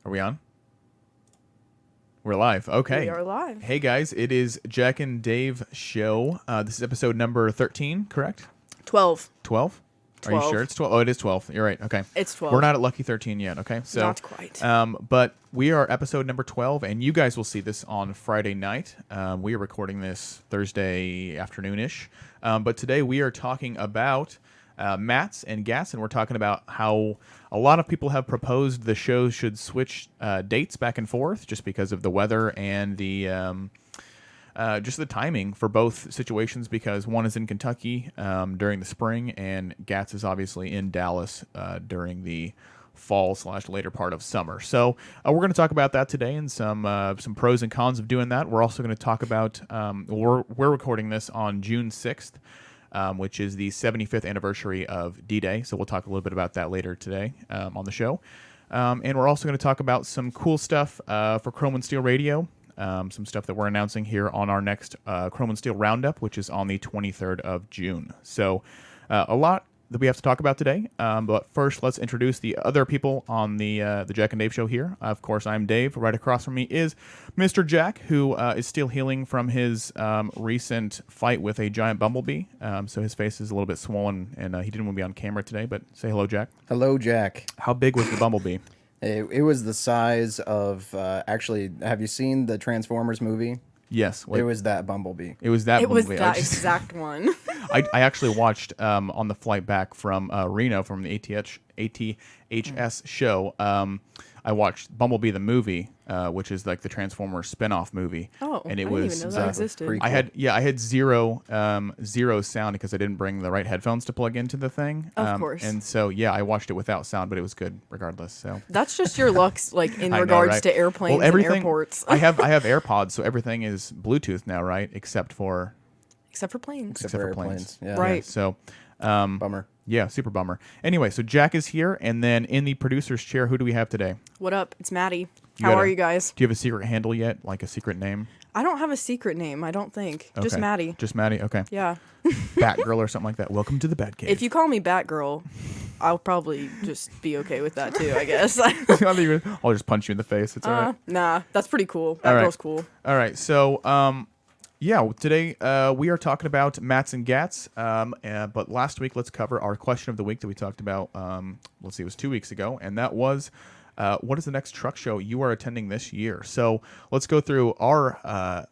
Are we on? We're live. Okay. We are live. Hey guys, it is Jack and Dave show. This is episode number 13, correct? 12. 12? Are you sure it's 12? Oh, it is 12. You're right. Okay. It's 12. We're not at Lucky 13 yet, okay? So Not quite. But we are episode number 12, and you guys will see this on Friday night. We are recording this Thursday afternoon-ish. But today we are talking about Mats and GATS, and we're talking about how a lot of people have proposed the show should switch dates back and forth just because of the weather and the just the timing for both situations, because one is in Kentucky during the spring and GATS is obviously in Dallas during the fall/later part of summer. So we're going to talk about that today and some pros and cons of doing that. We're also going to talk about we're recording this on June 6th. Which is the 75th anniversary of D-Day. So we'll talk a little bit about that later today on the show. And we're also going to talk about some cool stuff for Chrome and Steel Radio, some stuff that we're announcing here on our next Chrome and Steel Roundup, which is on the 23rd of June. So a lot that we have to talk about today. But first, let's introduce the other people on the Jack and Dave show here. Of course, I'm Dave. Right across from me is Mr. Jack, who is still healing from his recent fight with a giant bumblebee. So his face is a little bit swollen, and he didn't want to be on camera today. But say hello, Jack. Hello, Jack. How big was the bumblebee? It was the size of, actually, have you seen the Transformers movie? Yes. It was that bumblebee. It was that It was bumblebee. that exact one. I actually watched on the flight back from Reno from the ATHS show. I watched Bumblebee the movie, which is like the Transformers spin-off movie. Oh, and it I was didn't even know that existed. pretty I had zero sound because I didn't bring the right headphones to plug into the thing. Of course. And so I watched it without sound, but it was good regardless. So That's just your luck, like in I know, regards right? to airplanes and airports. I have AirPods, so everything is Bluetooth now, right? Except for Except for planes. Except for for planes. airplanes. Yeah. Right. So Bummer. yeah, super bummer. Anyway, so Jack is here, and then in the producer's chair, who do we have today? What up? It's Maddie. You How got are a- you guys? Do you have a secret handle yet, like a secret name? I don't have a secret name, I don't think. Just Okay. Maddie. Just Maddie. Okay. Yeah. Batgirl or something like that. Welcome to the Batcave. If you call me Batgirl, I'll probably just be okay with that too, I guess. I'll just punch you in the face. It's all right. Nah, that's pretty cool. All right. Batgirl's cool. All right. So, today we are talking about Mats and GATS. But last week, let's cover our question of the week that we talked about. Let's see, it was 2 weeks ago, and that was, what is the next truck show you are attending this year? So let's go through our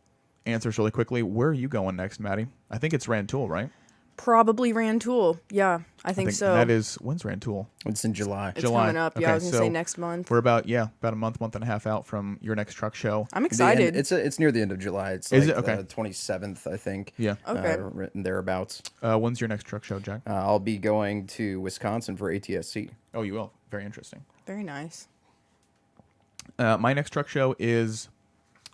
answers really quickly. Where are you going next, Maddie? I think it's Rantoul, right? Probably Rantoul. Yeah, I think so. That is, when's Rantoul? It's in July. It's July. coming up. Yeah, Okay, I was going to so say next month. We're about a month and a half out from your next truck show. I'm The excited. end- it's near the end of July. It's Is like it? Okay. the 27th, I think. Yeah. Okay. Written thereabouts. When's your next truck show, Jack? I'll be going to Wisconsin for ATSC. Oh, you will. Very interesting. Very nice. My next truck show is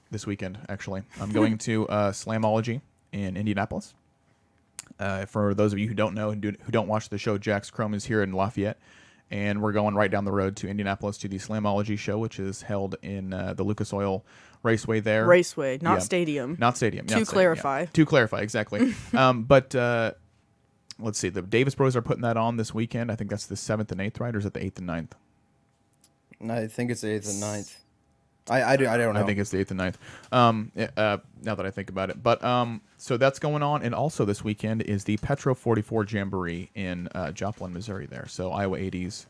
this weekend, actually. I'm going to Slamology in Indianapolis. For those of you who don't know, who don't watch the show, Jack's Chrome is here in Lafayette. And we're going right down the road to Indianapolis to the Slamology show, which is held in the Lucas Oil Raceway there. Raceway, not Yeah. stadium. Not stadium. To not stadium, clarify. Yeah. To clarify, exactly. But let's see. The Davis Bros are putting that on this weekend. I think that's the 7th and 8th, right? Or is it the 8th and 9th? I think it's the 8th and 9th. I don't know. I think it's the 8th and 9th. Now that I think about it. But so that's going on. And also this weekend is the Petro 44 Jamboree in Joplin, Missouri there. So Iowa 80s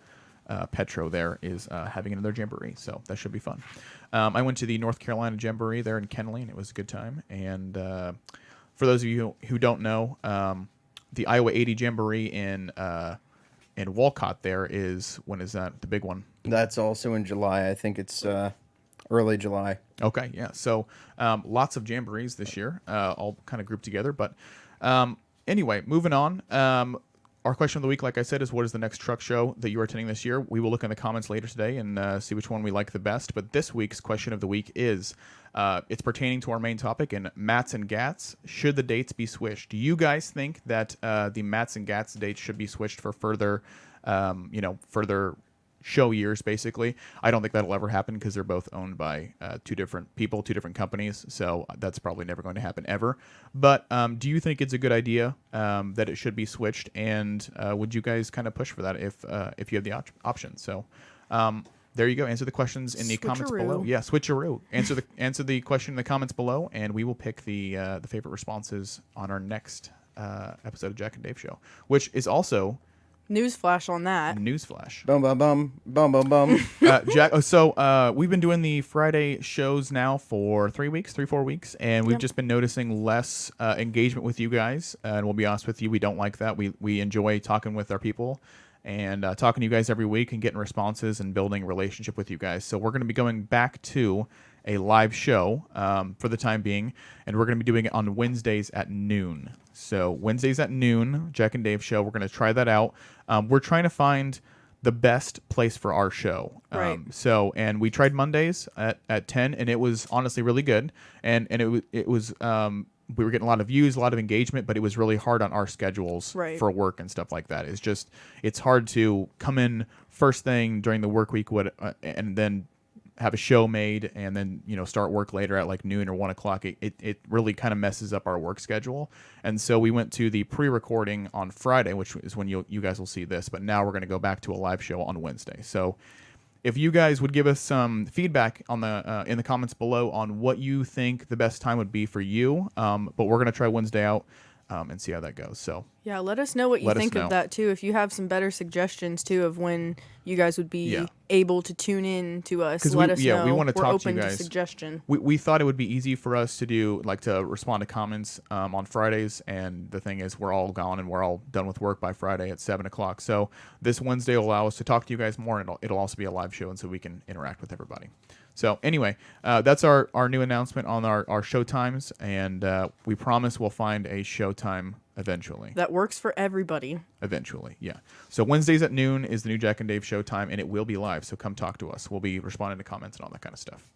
Petro there is having another Jamboree. So that should be fun. I went to the North Carolina Jamboree there in Kenneally, and it was a good time. And for those of you who don't know, the Iowa 80 Jamboree in Walcott there is, when is that? The big one? That's also in July. I think it's early July. Okay, yeah. So lots of jamborees this year, all kind of grouped together. But anyway, moving on. Our question of the week, like I said, is what is the next truck show that you are attending this year? We will look in the comments later today and see which one we like the best. But this week's question of the week is, it's pertaining to our main topic, and Mats and GATS. Should the dates be switched? Do you guys think that the Mats and GATS dates should be switched for further show years, basically? I don't think that'll ever happen because they're both owned by two different people, two different companies. So that's probably never going to happen ever. But do you think it's a good idea that it should be switched? And would you guys kind of push for that if you have the option? So there you go. Answer the questions in the comments below. Yeah, switcheroo. Answer the question in the comments below, and we will pick the favorite responses on our next episode of Jack and Dave Show, which is also Newsflash on that. Newsflash. Bum bum bum bum bum bum. Jack. So we've been doing the Friday shows now for 3 weeks, 4 weeks, and we've just been noticing less engagement with you guys. And we'll be honest with you, we don't like that. We enjoy talking with our people and talking to you guys every week and getting responses and building a relationship with you guys. So we're going to be going back to a live show for the time being, and we're going to be doing it on Wednesdays at noon. So Wednesdays at noon, Jack and Dave Show. We're going to try that out. We're trying to find the best place for our show. Right. And we tried Mondays at 10, and it was honestly really good. And it was we were getting a lot of views, a lot of engagement, but it was really hard on our schedules for work and stuff like that. It's hard to come in first thing during the work week and then have a show made and then start work later at like noon or 1 o'clock. It really kind of messes up our work schedule. And so we went to the pre-recording on Friday, which is when you guys will see this, but now we're going to go back to a live show on Wednesday. So if you guys would give us some feedback on the in the comments below on what you think the best time would be for you, but we're going to try Wednesday out and see how that goes. So yeah, let us know what you think of that too. If you have some better suggestions too of when you guys would be able to tune in to us, let us know. We want to talk to you open guys. to suggestion. We thought it would be easy for us to do to respond to comments on Fridays, and the thing is we're all gone and we're all done with work by Friday at 7 o'clock. So this Wednesday will allow us to talk to you guys more, and it'll also be a live show, and so we can interact with everybody. So anyway, that's our new announcement on our show times, and we promise we'll find a show time eventually. That works for everybody. Eventually, yeah. So Wednesdays at noon is the new Jack and Dave show time, and it will be live, so come talk to us. We'll be responding to comments and all that kind of stuff.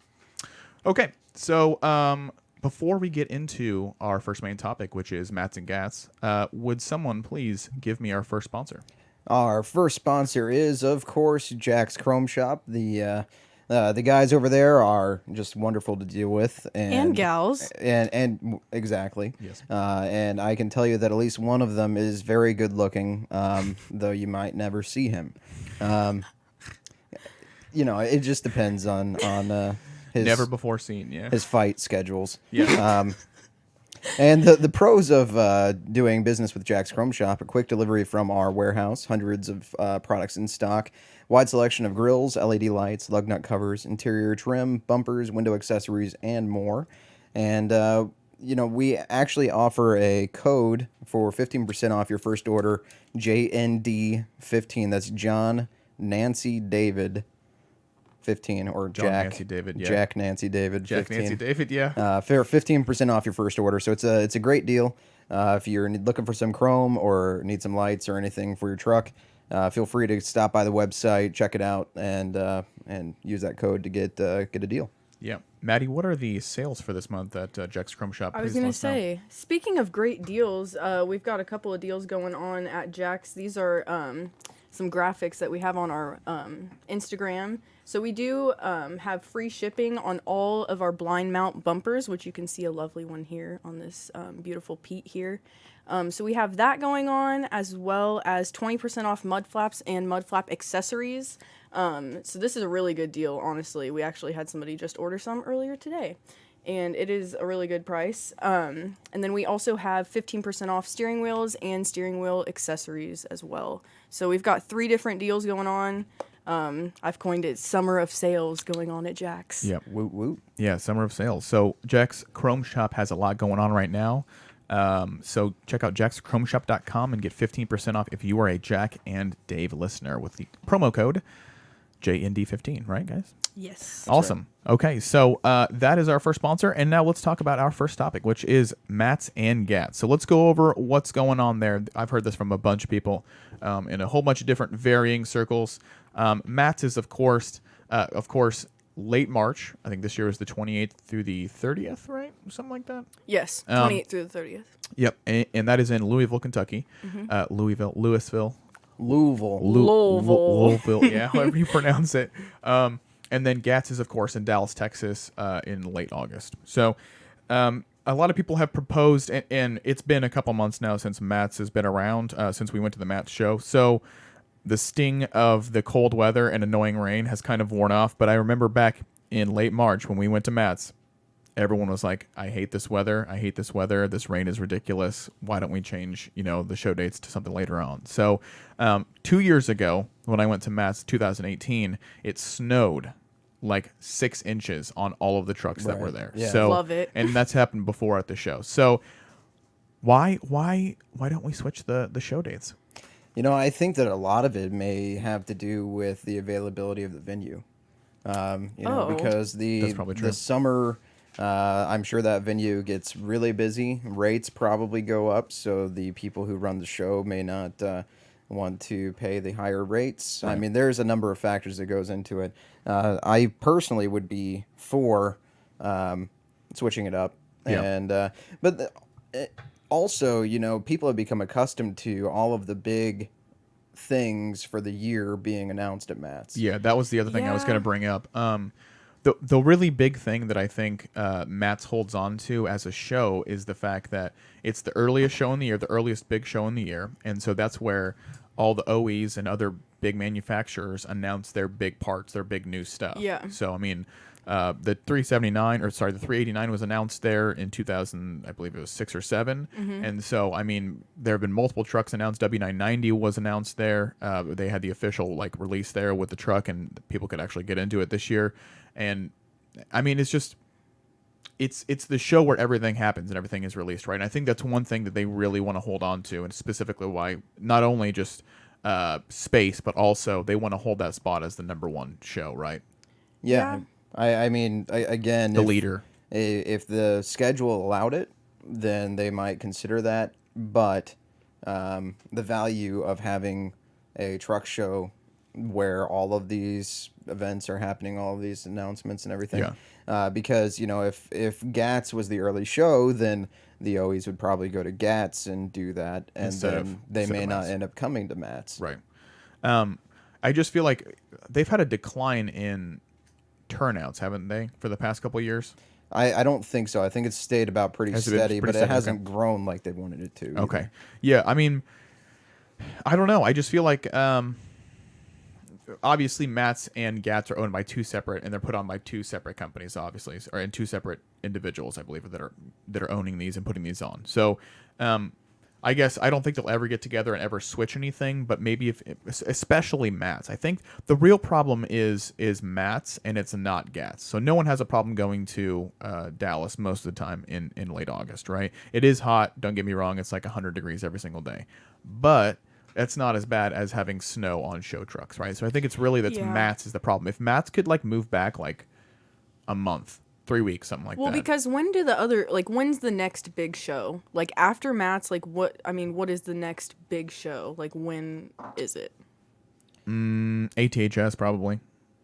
Okay, so before we get into our first main topic, which is Mats and Gats, would someone please give me our first sponsor? Our first sponsor is, of course, Jack's Chrome Shop. The guys over there are just wonderful to deal with, and gals, and exactly. Yes. And I can tell you that at least one of them is very good looking, though you might never see him. It just depends on his never before seen, his fight schedules. Yeah. And the pros of doing business with Jack's Chrome Shop: a quick delivery from our warehouse, hundreds of products in stock, wide selection of grills, LED lights, lug nut covers, interior trim, bumpers, window accessories, and more. And we actually offer a code for 15% off your first order, JND15. That's John Nancy David 15, or John Jack Nancy David, yeah. Jack Nancy David 15. Jack Nancy David, yeah. Fair 15% off your first order. So it's a great deal. If you're looking for some chrome or need some lights or anything for your truck, feel free to stop by the website, check it out, and use that code to get a deal. Yeah. Maddie, what are the sales for this month at Jack's Chrome Shop? I was going to say, speaking of great deals, we've got a couple of deals going on at Jack's. These are some graphics that we have on our Instagram. So we do have free shipping on all of our blind mount bumpers, which you can see a lovely one here on this beautiful Pete here. So we have that going on, as well as 20% off mud flaps and mud flap accessories. So this is a really good deal, honestly. We actually had somebody just order some earlier today, and it is a really good price. And then we also have 15% off steering wheels and steering wheel accessories as well. So we've got 3 different deals going on. I've coined it Summer of Sales going on at Jack's. Yeah, Woot woot. Yeah, Summer of Sales. So Jack's Chrome Shop has a lot going on right now. So check out jackschromeshop.com and get 15% off if you are a Jack and Dave listener with the promo code JND15, right, guys? Yes. Awesome. Right. Okay, so that is our first sponsor, and now let's talk about our first topic, which is Mats and Gats. So let's go over what's going on there. I've heard this from a bunch of people in a whole bunch of different varying circles. Mats is, of course, late March. I think this year was the 28th through the 30th, right? Something like that? Yes, 28th through the 30th. Yep, and that is in Louisville, Kentucky. Mm-hmm. Louisville. Louisville, yeah, however you pronounce it. And then Gats is, of course, in Dallas, Texas, in late August. So a lot of people have proposed, and it's been a couple months now since Mats has been around, since we went to the Mats show. So the sting of the cold weather and annoying rain has kind of worn off. But I remember back in late March when we went to Matt's, everyone was like, I hate this weather. I hate this weather. This rain is ridiculous. Why don't we change, the show dates to something later on? So 2 years ago, when I went to Matt's 2018, it snowed like 6 inches on all of the trucks that were there. Yeah. So, Love it. And that's happened before at the show. So why don't we switch the show dates? I think that a lot of it may have to do with the availability of the venue. Because That's probably true. the summer, I'm sure that venue gets really busy. Rates probably go up, so the people who run the show may not want to pay the higher rates. I mean, there's a number of factors that goes into it. I personally would be for switching it up, Yeah. also, people have become accustomed to all of the big things for the year being announced at Matt's. Yeah, that was the other thing I was going to Yeah. bring up. The really big thing that I think Matt's holds on to as a show is the fact that it's the earliest show in the year, the earliest big show in the year, and so that's where all the OEs and other big manufacturers announce their big parts, their big new stuff. Yeah. So I mean, the 389 was announced there in 2000, I believe it was 6 or 7, and so I mean, there have been multiple trucks announced. W990 was announced there. They had the official release there with the truck, and people could actually get into it this year. And I mean, it's just it's the show where everything happens and everything is released, right? And I think that's one thing that they really want to hold on to, and specifically why not only just space, but also they want to hold that spot as the #1 show, right? Yeah. I mean, again, The leader. If the schedule allowed it, then they might consider that. But the value of having a truck show where all of these events are happening, all of these announcements and everything. Because, if GATS was the early show, then the OEs would probably go to GATS and do that. And then they may not end up coming to Matt's. Right. I just feel like they've had a decline in turnouts, haven't they, for the past couple of years? I don't think so. I think it's stayed about pretty Has it been steady, pretty but steady? it hasn't grown like they wanted it to. Okay. either. Yeah, I mean, I don't know. I just feel like obviously Matt's and GATS are owned by two separate, and they're put on by two separate companies, obviously, or and two separate individuals, I believe, that are owning these and putting these on. So, I guess I don't think they'll ever get together and ever switch anything, but maybe especially Matt's. I think the real problem is Matt's, and it's not GATS. So no one has a problem going to Dallas most of the time in late August, right? It is hot. Don't get me wrong. It's like 100 degrees every single day, but that's not as bad as having snow on show trucks, right? So I think it's really Matt's is the problem. If Matt's could move back a month, 3 weeks, something like that. Well, because when's the next big show? After Matt's, what is the next big show? When is it? ATHS probably.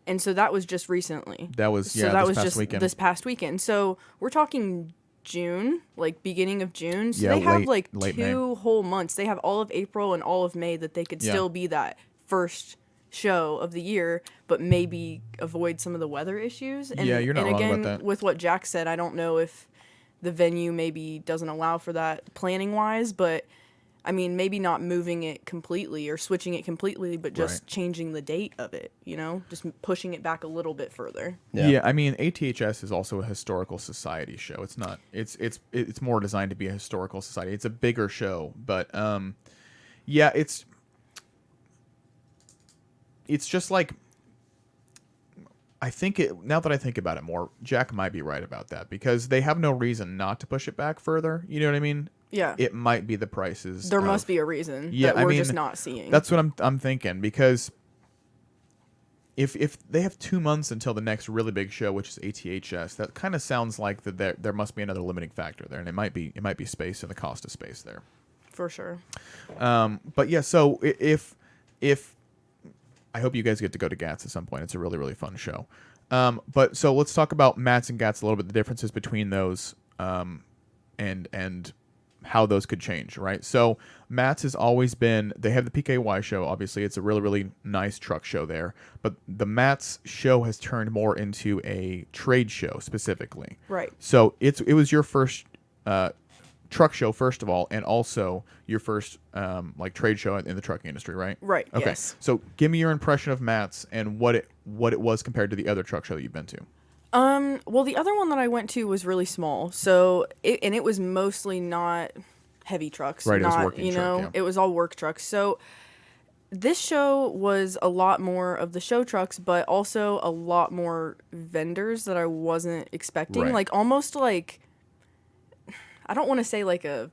And so that was just recently. That was this past weekend. This past weekend. So we're talking June, beginning of June. So Yeah, they have late two whole months. They have all of April and all of May that they could still be that first show of the year, but maybe avoid some of the weather issues. And, Yeah, you're not wrong again, about that. with what Jack said, I don't know if the venue maybe doesn't allow for that planning wise, but I mean, maybe not moving it completely or switching it completely, but just Right. changing the date of it, just pushing it back a little bit further. Yeah, I mean, ATHS is also a historical society show. It's not. It's more designed to be a historical society. It's a bigger show, but yeah, it's just I think now that I think about it more, Jack might be right about that because they have no reason not to push it back further. You know what I mean? Yeah. It might be the prices. There must be a reason Yeah, that I we're mean, just not seeing. That's what I'm thinking because if they have 2 months until the next really big show, which is ATHS, that kind of sounds like that there must be another limiting factor there, and it might be space and the cost of space there. For sure. But yeah, so if I hope you guys get to go to GATS at some point. It's a really, really fun show. But so let's talk about Matt's and GATS a little bit, the differences between those and how those could change, right? So Matt's has always been, they have the PKY show, obviously. It's a really, really nice truck show there. But the Matt's show has turned more into a trade show specifically. Right. So it was your first truck show, first of all, and also your first like trade show in the trucking industry, right? Right. Okay. Yes. So give me your impression of Matt's and what it was compared to the other truck show that you've been to. Well, the other one that I went to was really small, so it was mostly not heavy trucks. Right, it was Not, working truck, yeah. it was all work trucks. So this show was a lot more of the show trucks, but also a lot more vendors that I wasn't expecting. Right. Like almost like, I don't want to say like a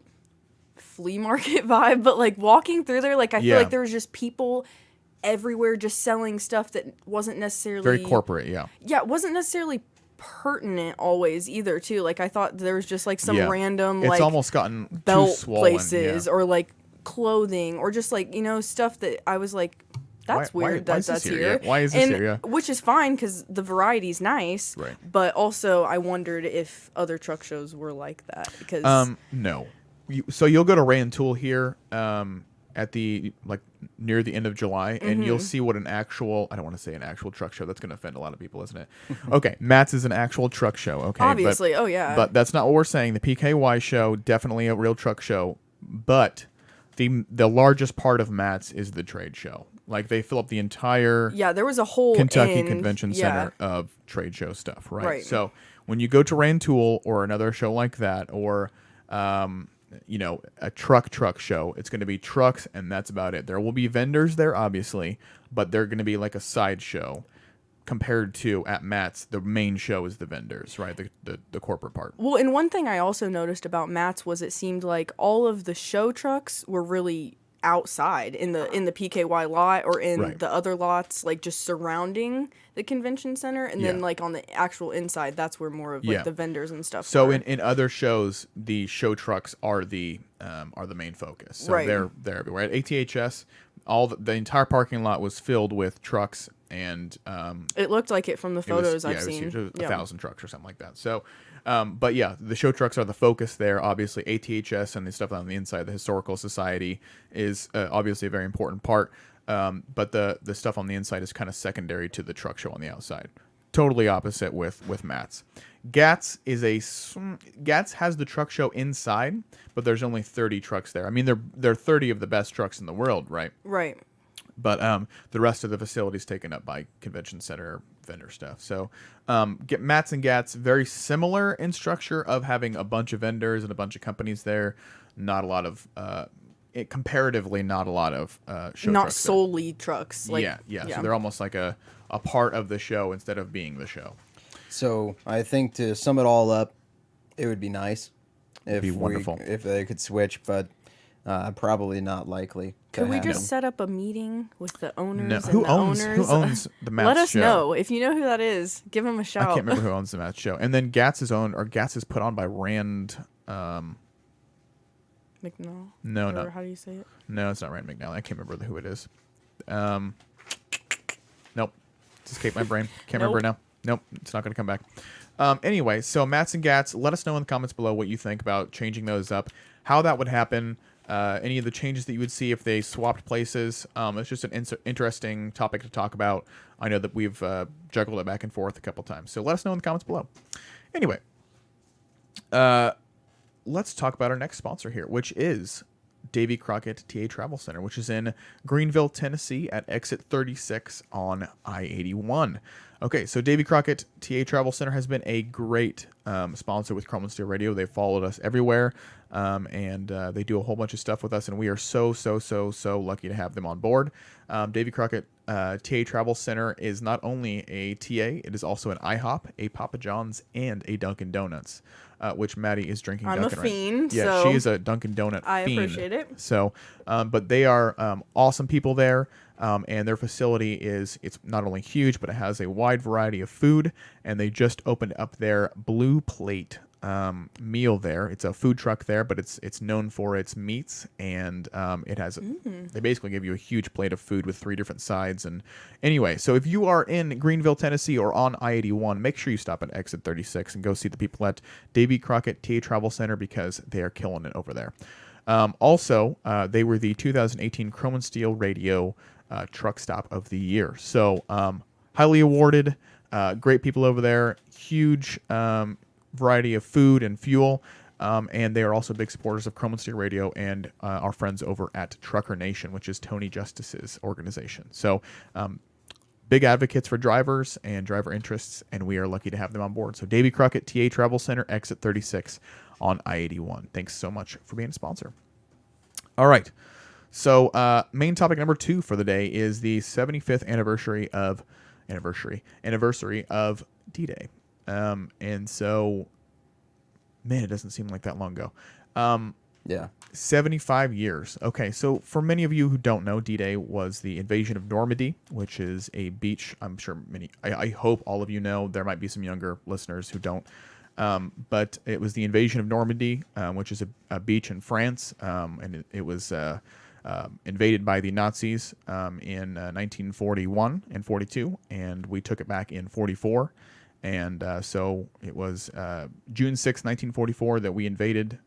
flea market vibe, but like walking through there, like I Yeah. feel like there was just people everywhere just selling stuff that wasn't necessarily Very corporate, yeah. Yeah, it wasn't necessarily pertinent always either too. Like I thought there was just like some Yeah. random It's like almost gotten belt too swollen, places yeah. or like clothing or just like stuff that I was like, that's Why weird is that this that's here? here. Yeah, why is this And here? Yeah. which is fine because the variety's nice. Right. But also I wondered if other truck shows were like that because No. So you'll go to Ray and Tool here at the near the end of July, and you'll see what an actual, I don't want to say an actual truck show. That's going to offend a lot of people, isn't it? Okay, Matt's is an actual truck show. Okay, obviously, oh yeah. But that's not what we're saying. The PKY show, definitely a real truck show, but the largest part of Matt's is the trade show. Like they fill up the entire yeah, there was a whole Kentucky Convention Center of trade show stuff, right? Right. So when you go to Ray and Tool or another show like that, or a truck show, it's going to be trucks, and that's about it. There will be vendors there, obviously, but they're going to be like a side show compared to at Matt's. The main show is the vendors, right? The corporate part. Well, and one thing I also noticed about Matt's was it seemed like all of the show trucks were really outside in the PKY lot or in Right. the other lots, like just surrounding the convention center, and then Yeah. like on the actual inside, that's where more of like Yeah. the vendors and stuff. So were. in other shows, the show trucks are the main focus. So Right. they're everywhere. At ATHS, the entire parking lot was filled with trucks, and it looked like it from the it was- photos yeah, I've it was seen. huge. It was Yeah. 1,000 trucks or something like that. So, but yeah, the show trucks are the focus there. Obviously, ATHS and the stuff on the inside, the Historical Society, is obviously a very important part. But the stuff on the inside is kind of secondary to the truck show on the outside. Totally opposite with Matt's. GATS GATS has the truck show inside, but there's only 30 trucks there. I mean, they're 30 of the best trucks in the world, right? Right. But the rest of the facility is taken up by convention center vendor stuff. So Matt's and GATS, very similar in structure of having a bunch of vendors and a bunch of companies there. Not a lot of comparatively not a lot of show Not trucks there. solely trucks. Like, Yeah. So they're almost like a part of the show instead of being the show. So I think to sum it all up, it would be nice if Be wonderful. if they could switch, but probably not likely. Could we happen. just set up a meeting with the owners? No, and who the owns owners? the Matt's Let us show? know if you know who that is. Give them a shout. I can't remember who owns the Matt's show. And then GATS is put on by Rand. McNall. No, Or no. how do you say it? No, it's not Rand McNally. I can't remember who it is. Nope. It's escaped my brain. Can't remember it now. Nope. It's not going to come back. Anyway, so Matt's and GATS, let us know in the comments below what you think about changing those up, how that would happen, any of the changes that you would see if they swapped places. It's just an interesting topic to talk about. I know that we've juggled it back and forth a couple times. So let us know in the comments below. Anyway, let's talk about our next sponsor here, which is Davy Crockett TA Travel Center, which is in Greenville, Tennessee at exit 36 on I-81. Okay, so Davy Crockett TA Travel Center has been a great sponsor with Chrome and Steel Radio. They've followed us everywhere, and they do a whole bunch of stuff with us, and we are so lucky to have them on board. Davy Crockett TA Travel Center is not only a TA, it is also an IHOP, a Papa John's, and a Dunkin' Donuts, which Maddie is drinking. I'm Dunkin' a right. fiend, Yeah, so she is a Dunkin' Donut I fiend. appreciate it. So, but they are awesome people there, and their facility it's not only huge, but it has a wide variety of food, and they just opened up their Blue Plate meal there. It's a food truck there, but it's known for its meats, and it has they basically give you a huge plate of food with 3 different sides. And anyway, so if you are in Greenville, Tennessee, or on I-81, make sure you stop at exit 36 and go see the people at Davy Crockett TA Travel Center, because they are killing it over there. Also, they were the 2018 Chrome and Steel Radio Truck Stop of the Year. So highly awarded, great people over there, huge variety of food and fuel. And they are also big supporters of Chrome and Steel Radio and our friends over at Trucker Nation, which is Tony Justice's organization. So big advocates for drivers and driver interests, and we are lucky to have them on board. So Davy Crockett, TA Travel Center, exit 36 on I-81. Thanks so much for being a sponsor. All right. So main topic number 2 for the day is the 75th anniversary of D-Day. And so, man, it doesn't seem like that long ago. Yeah. 75 years. Okay, so for many of you who don't know, D-Day was the invasion of Normandy, which is a beach. I'm sure I hope all of you know. There might be some younger listeners who don't. But it was the invasion of Normandy, which is a beach in France, and it was invaded by the Nazis in 1941 and 42, and we took it back in 44. And so it was June 6, 1944 that we invaded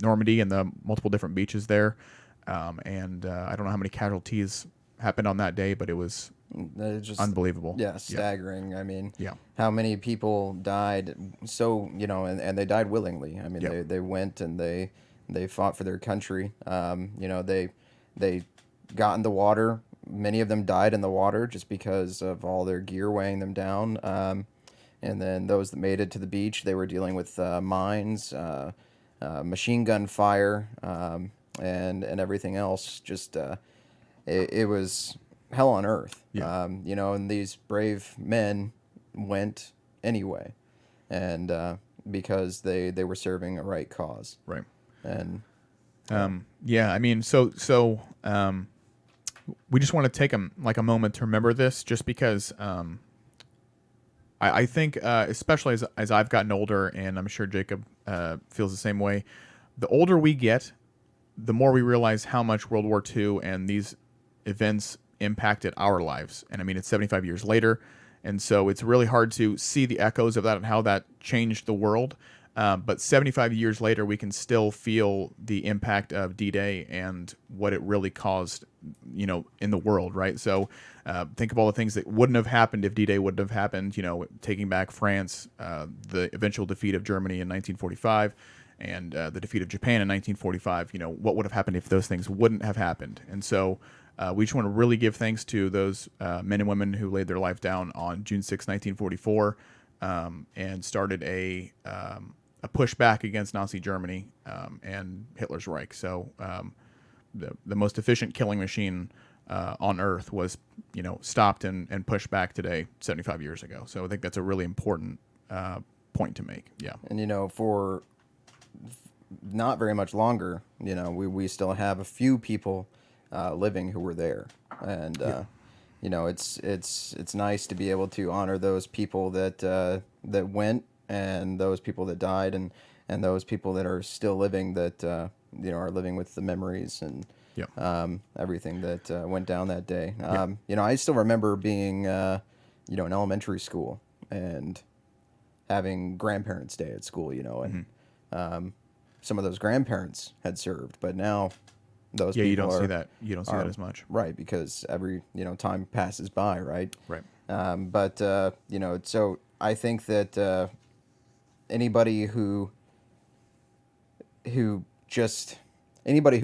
Normandy and the multiple different beaches there. And I don't know how many casualties happened on that day, but it was just unbelievable. Yeah, staggering. Yeah. I mean, yeah. How many people died? So, and they died willingly. I mean, Yep. they went and they fought for their country. They got in the water. Many of them died in the water just because of all their gear weighing them down. And then those that made it to the beach, they were dealing with mines, machine gun fire, and everything else. Just it was hell on earth. Yeah. And these brave men went anyway, and because they were serving a right cause. Right. And yeah, I mean, so we just want to take a moment to remember this, just because I think, especially as I've gotten older, and I'm sure Jacob feels the same way, the older we get, the more we realize how much World War II and these events impacted our lives. And I mean, it's 75 years later, and so it's really hard to see the echoes of that and how that changed the world. But 75 years later, we can still feel the impact of D-Day and what it really caused, in the world, right? So think of all the things that wouldn't have happened if D-Day wouldn't have happened, taking back France, the eventual defeat of Germany in 1945, and the defeat of Japan in 1945. What would have happened if those things wouldn't have happened? And so we just want to really give thanks to those men and women who laid their life down on June 6, 1944, and started a pushback against Nazi Germany and Hitler's Reich. So the most efficient killing machine on Earth was, stopped and pushed back today, 75 years ago. So I think that's a really important point to make. Yeah. And, for not very much longer, we still have a few people living who were there. And, it's nice to be able to honor those people that went, and those people that died, and those people that are still living that are living with the memories and Yep. Everything that went down that day. I still remember being in elementary school and having grandparents' day at school. And some of those grandparents had served, but now those people you don't see that. You don't see that as much, right? Because every time passes by, right? Right. So I think that anybody who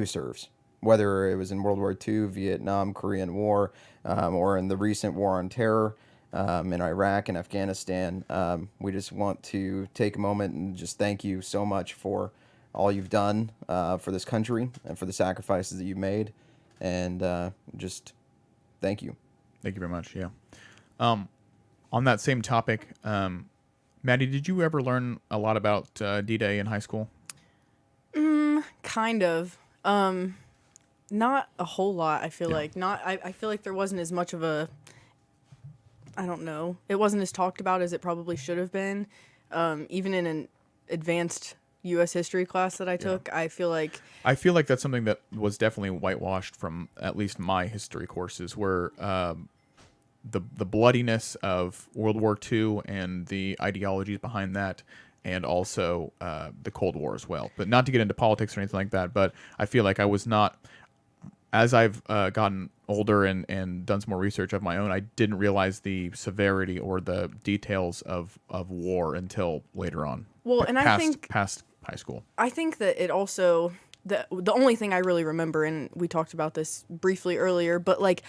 serves, whether it was in World War II, Vietnam, Korean War, or in the recent war on terror in Iraq and Afghanistan, we just want to take a moment and just thank you so much for all you've done for this country and for the sacrifices that you've made, and just thank you. Thank you very much. Yeah. On that same topic, Maddie, did you ever learn a lot about D-Day in high school? Kind of. Not a whole lot, I feel like. I feel like there wasn't as much of a, I don't know. It wasn't as talked about as it probably should have been. Even in an advanced U.S. history class that I took, I feel like that's something that was definitely whitewashed from at least my history courses, where the bloodiness of World War II and the ideologies behind that, and also the Cold War as well. But not to get into politics or anything like that, but I feel like I was not, as I've gotten older and done some more research of my own, I didn't realize the severity or the details of war until later on. Well, and I think past high school. I think that it also the only thing I really remember, and we talked about this briefly earlier, but like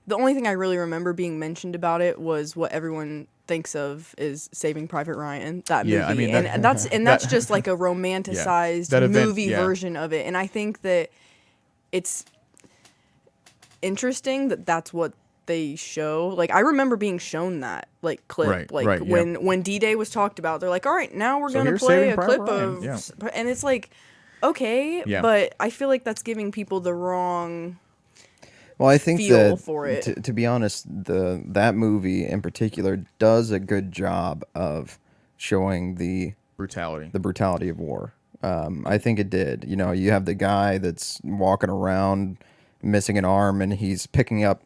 the only thing I really remember being mentioned about it was what everyone thinks of is Saving Private Ryan, that movie. Yeah, I mean, and that's just like a romanticized that event, movie version of it. And I think that it's interesting that that's what they show. Like I remember being shown that like clip, when D-Day was talked about, they're like, all right, now we're gonna play a clip of, and it's like, okay, but I feel like that's giving people the wrong. Well, I think feel that, for it. to be honest, that movie in particular does a good job of showing the brutality of war. I think it did. You know, you have the guy that's walking around missing an arm, and he's picking up,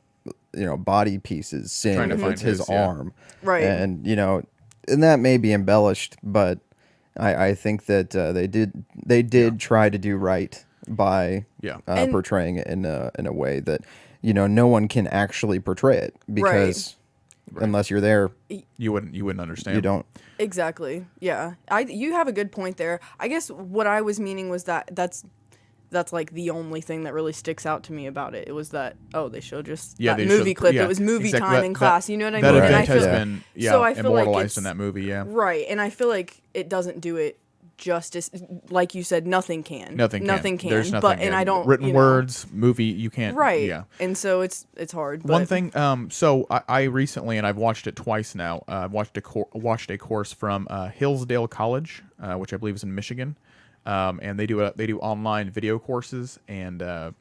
you know, body pieces, saying if it's his arm, right? And you know, and that may be embellished, but I think that they did try to do right by portraying it in a way that, you know, no one can actually portray it, because unless you're there, you wouldn't understand. You don't. Exactly. Yeah. You have a good point there. I guess what I was meaning was that's like the only thing that really sticks out to me about it. It was that, they showed just that movie clip. It was movie time in class. You know what I mean? That event and I feel, has been so I feel immortalized like in that movie. Yeah. Right. And I feel like it doesn't do it justice. Like you said, nothing can. Nothing can. There's nothing. But and I don't written words, movie, you can't. Right. Yeah. And so it's hard. But. One thing. So I recently, and I've watched it twice now. Watched a course from Hillsdale College, which I believe is in Michigan. And they do online video courses, and the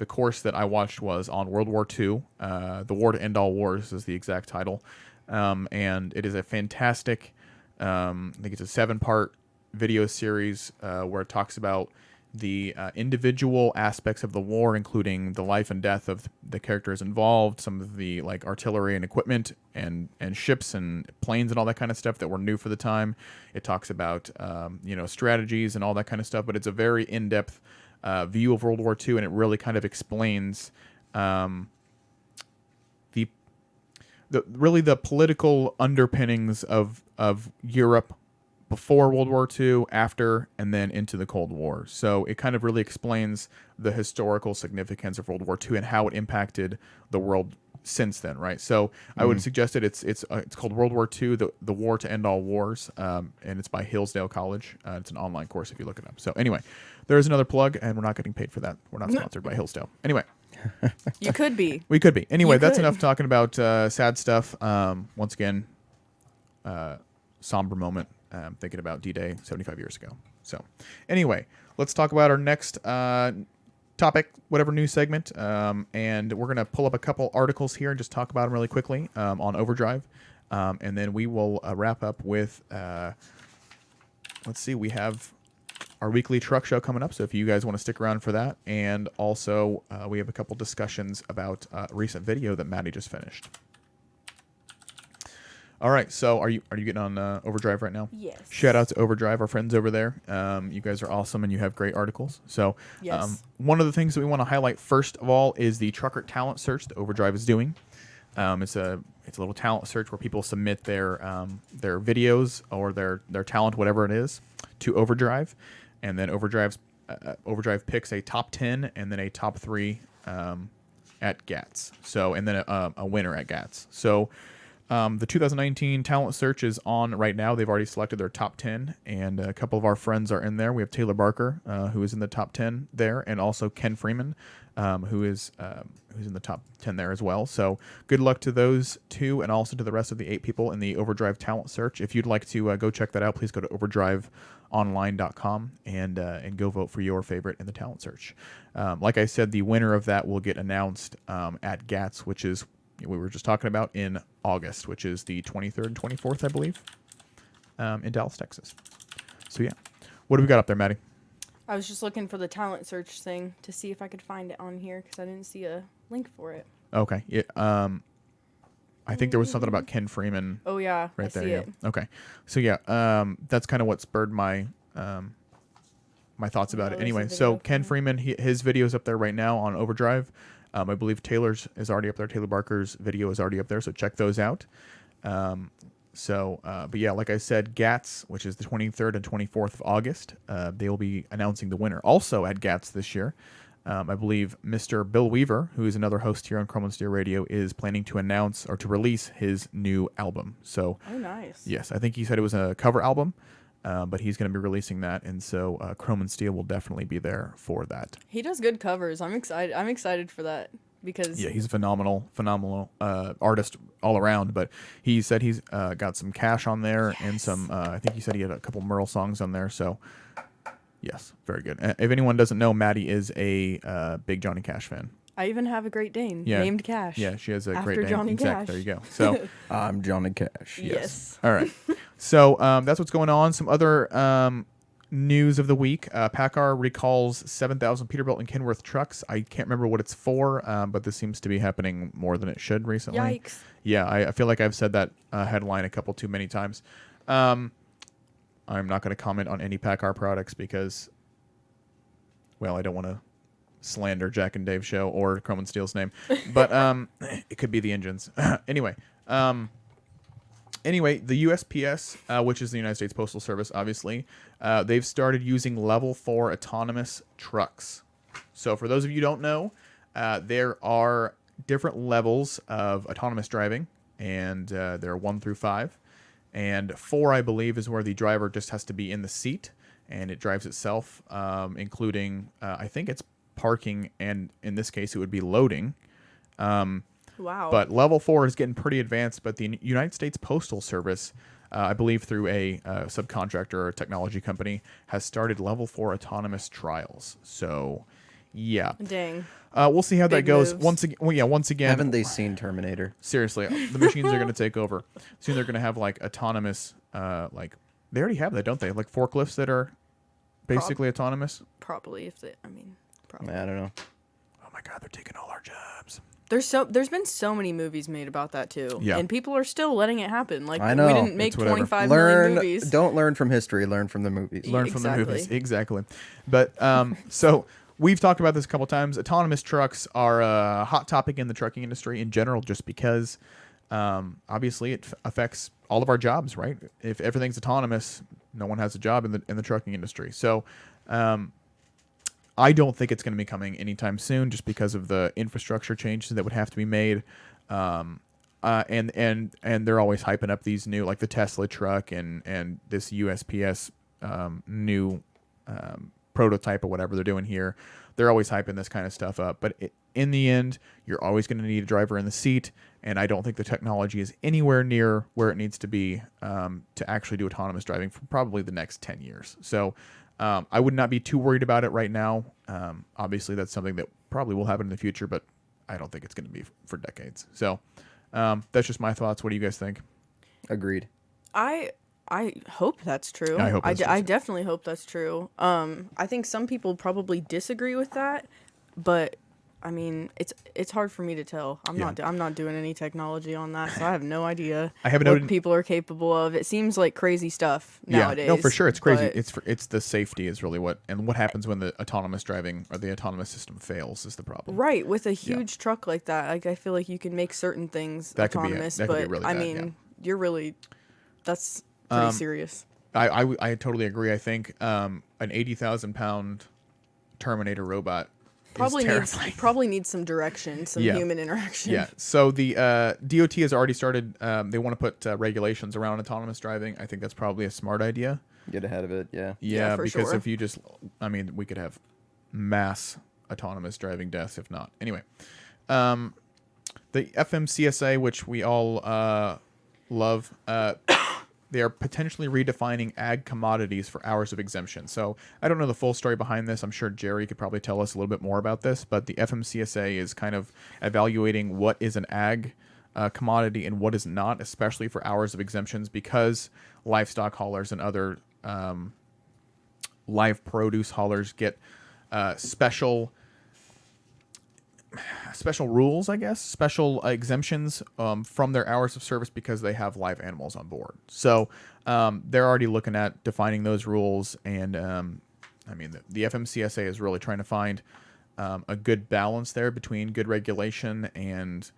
course that I watched was on World War II. The War to End All Wars is the exact title, and it is a fantastic. I think it's a 7-part video series where it talks about the individual aspects of the war, including the life and death of the characters involved, some of the like artillery and equipment and ships and planes and all that kind of stuff that were new for the time. It talks about strategies and all that kind of stuff, but it's a very in-depth view of World War II, and it really kind of explains the political underpinnings of Europe before World War II, after, and then into the Cold War. So it kind of really explains the historical significance of World War II and how it impacted the world since then, right? So I would suggest that it's called World War II, the War to End All Wars, and it's by Hillsdale College. It's an online course if you look it up. So anyway, there's another plug, and we're not getting paid for that. We're not sponsored by Hillsdale. Anyway. You could be. We could be. Anyway, that's enough talking about sad stuff. Once again, somber moment. Thinking about D-Day 75 years ago. So anyway, let's talk about our next topic, whatever news segment. And we're going to pull up a couple articles here and just talk about them really quickly on Overdrive. And then we will wrap up with, let's see, we have our weekly truck show coming up. So if you guys want to stick around for that. And also we have a couple discussions about a recent video that Maddie just finished. All right, so are you getting on Overdrive right now? Yes. Shout out to Overdrive, our friends over there. You guys are awesome, and you have great articles. So yes. One of the things that we want to highlight first of all is the trucker talent search that Overdrive is doing. It's a little talent search where people submit their videos or their talent, whatever it is, to Overdrive, and then Overdrive picks a top 10 and then a top 3 at GATS. So and then a winner at GATS. So. The 2019 talent search is on right now. They've already selected their top 10, and a couple of our friends are in there. We have Taylor Barker, who is in the top 10 there, and also Ken Freeman, who's in the top 10 there as well. So good luck to those two, and also to the rest of the 8 people in the Overdrive talent search. If you'd like to go check that out, please go to overdriveonline.com and go vote for your favorite in the talent search. Like I said, the winner of that will get announced at GATS, which is we were just talking about in August, which is the 23rd and 24th, I believe, in Dallas, Texas. So, yeah. What do we got up there, Maddie? I was just looking for the talent search thing to see if I could find it on here because I didn't see a link for it. Okay. I think there was something about Ken Freeman. Oh, yeah. Right I there. see Yeah. it. Okay. So, yeah, that's kind of what spurred my my thoughts about it. Anyway, so Ken Freeman, his video is up there right now on Overdrive. I believe Taylor's is already up there. Taylor Barker's video is already up there, so check those out. So, but yeah, like I said, GATS, which is the 23rd and 24th of August, they will be announcing the winner. Also at GATS this year, I believe Mr. Bill Weaver, who is another host here on Chrome and Steer Radio, is planning to announce or to release his new album. So, Oh, nice. yes, I think he said it was a cover album, but he's going to be releasing that, and so Chrome and Steel will definitely be there for that. He does good covers. I'm excited. I'm excited for that because Yeah, he's a phenomenal artist all around. But he said he's got some Cash on there and some. I think he said he had a couple Merle songs on there. So, yes, very good. If anyone doesn't know, Maddie is a big Johnny Cash fan. I even have a Great Dane named Cash. Yeah, she has a after great name. Johnny Exactly. Cash. There you go. So, I'm Johnny Cash. Yes. all right. So that's what's going on. Some other news of the week. PACCAR recalls 7,000 Peterbilt and Kenworth trucks. I can't remember what it's for, but this seems to be happening more than it should recently. Yikes. Yeah, I feel like I've said that headline a couple too many times. I'm not going to comment on any PACCAR products because, well, I don't want to slander Jack and Dave show or Chrome and Steel's name, but it could be the engines. Anyway, the USPS, which is the United States Postal Service, obviously, they've started using level 4 autonomous trucks. So for those of you who don't know, there are different levels of autonomous driving, and there are 1 through 5. And 4, I believe, is where the driver just has to be in the seat, and it drives itself, including, I think it's parking, and in this case, it would be loading. Wow. But level 4 is getting pretty advanced. But the United States Postal Service, I believe through a subcontractor or a technology company, has started level 4 autonomous trials. So, yeah. Dang. We'll see how that Big goes. moves. Once again. Haven't they seen Terminator? Seriously, the machines are going to take over. Soon they're going to have like autonomous, like they already have that, don't they? Like forklifts that are basically autonomous. Probably if they. Probably. I don't know. Oh my God, they're taking all our jobs. There's been so many movies made about that too. Yeah. And people are still letting it happen. Like I know. we didn't make It's whatever. 25 million movies. Don't learn from history. Learn from the movies. Learn from the Exactly. movies. Exactly. But so we've talked about this a couple times. Autonomous trucks are a hot topic in the trucking industry in general, just because obviously it affects all of our jobs, right? If everything's autonomous, no one has a job in the trucking industry. So I don't think it's going to be coming anytime soon, just because of the infrastructure changes that would have to be made. And they're always hyping up these new, like the Tesla truck and this USPS new prototype or whatever they're doing here. They're always hyping this kind of stuff up. But in the end, you're always going to need a driver in the seat, and I don't think the technology is anywhere near where it needs to be to actually do autonomous driving for probably the next 10 years. So I would not be too worried about it right now. Obviously, that's something that probably will happen in the future, but I don't think it's going to be for decades. So that's just my thoughts. What do you guys think? Agreed. I hope that's true. I hope that's true, I too. definitely hope that's true. I think some people probably disagree with that, but I mean, it's hard for me to tell. I'm not doing any technology on that, so I have no idea I have what people are capable of. It seems like crazy stuff nowadays. Yeah, no, for sure, it's crazy. but It's the safety is really what happens when the autonomous driving or the autonomous system fails is the problem. right, with a huge truck like that, like I feel like you can make certain things That could be autonomous, that could be but really I bad, mean, yeah. you're really that's pretty serious. I totally agree. I think an 80,000 pound Terminator robot Probably is needs terrifying. some direction, some Yeah. human interaction. Yeah. So the DOT has already started. They want to put regulations around autonomous driving. I think that's probably a smart idea. Get ahead of it. Yeah. Yeah, for because sure. if you just, I mean, we could have mass autonomous driving deaths if not. Anyway, the FMCSA, which we all love, they are potentially redefining ag commodities for hours of exemption. So I don't know the full story behind this. I'm sure Jerry could probably tell us a little bit more about this, but the FMCSA is kind of evaluating what is an ag commodity and what is not, especially for hours of exemptions, because livestock haulers and other live produce haulers get special rules, I guess, special exemptions from their hours of service because they have live animals on board. So they're already looking at defining those rules. And I mean, the FMCSA is really trying to find a good balance there between good regulation and